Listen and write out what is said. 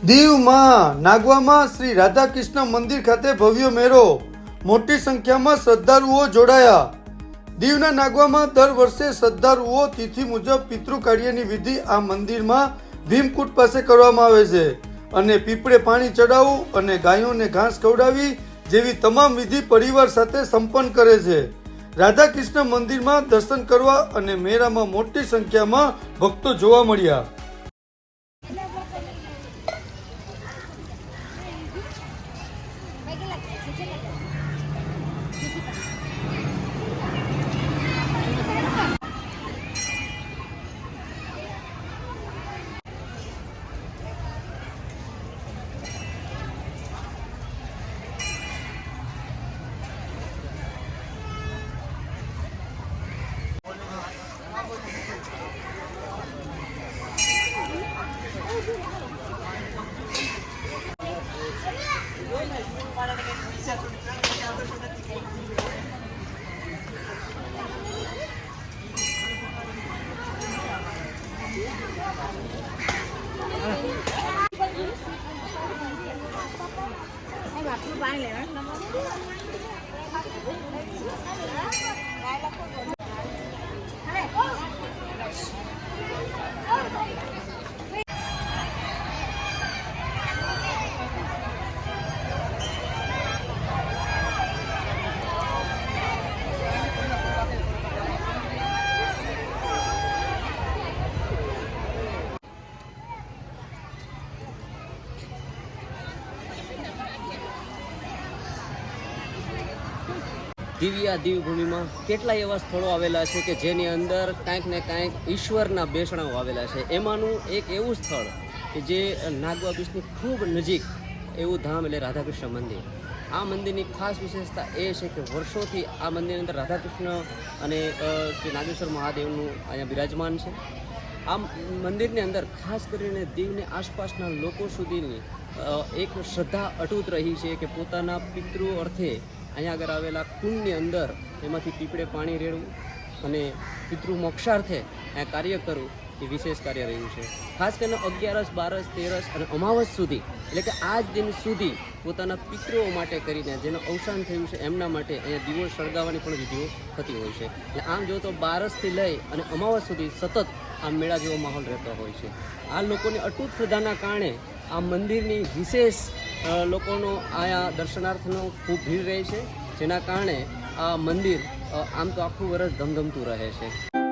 દીવમાં નાગવામાં શ્રી રાધાકૃષ્ણ મંદિર ખાતે ભવ્ય મેળો, મોટી સંખ્યામાં શ્રદ્ધાળુઓ જોડાયા। દીવના નાગવામાં દર વર્ષે શ્રદ્ધાળુઓ તિથિ મુજબ પિતૃ કાર્યની વિધિ આ મંદિરમાં ભીમકૂટ પાસે કરવામાં આવે છે અને પીપળે પાણી ચડાવવું અને ગાયોને ઘાસ ખવડાવી જેવી તમામ વિધિ પરિવાર સાથે સંપન્ન કરે છે। રાધાકૃષ્ણ મંદિરમાં દર્શન કરવા અને મેળામાં મોટી સંખ્યામાં ભક્તો જોવા મળ્યા। દિવ્યા દીવભૂમિમાં કેટલાય એવા સ્થળો આવેલા છે કે જેની અંદર કાંઈક ને કાંઈક ઈશ્વરના બેસણાઓ આવેલા છે। એમાંનું એક એવું સ્થળ કે જે નાગવા બીચની ખૂબ નજીક એવું ધામ એટલે રાધાકૃષ્ણ મંદિર। આ મંદિરની ખાસ વિશેષતા એ છે કે વર્ષોથી આ મંદિરની અંદર રાધાકૃષ્ણ અને શ્રી નાગેશ્વર મહાદેવનું અહીંયા બિરાજમાન છે। આ મંદિરની અંદર ખાસ કરીને દીવને આસપાસના લોકો સુધીની એક શ્રદ્ધા અટૂટ રહી છે કે પોતાના પિતૃ અર્થે અહીંયા આગળ આવેલા કુંડની અંદર એમાંથી પીપળે પાણી રેડવું અને પિતૃ મોક્ષાર્થે અહીંયા કાર્ય કરવું એ વિશેષ કાર્ય રહ્યું છે। ખાસ કરીને 11, 12, 13 અને અમાવસ સુધી એટલે કે આજ દિન સુધી પોતાના પિતૃઓ માટે કરીને જેનું અવસાન થયું છે એમના માટે અહીંયા દીવો સળગાવવાની પણ વિધિઓ થતી હોય છે। એટલે આમ જો તો 12થી લઈ અને અમાવસ સુધી સતત આ મેળા જેવો માહોલ રહેતો હોય છે। આ લોકોની અટૂટ શ્રદ્ધાના કારણે આ મંદિરની વિશેષ લોકોનો આયા દર્શનાર્થનો ખૂબ ભીડ રહે છે, જેના કારણે આ મંદિર આમ તો આખું વર્ષ ધમધમતું રહે છે।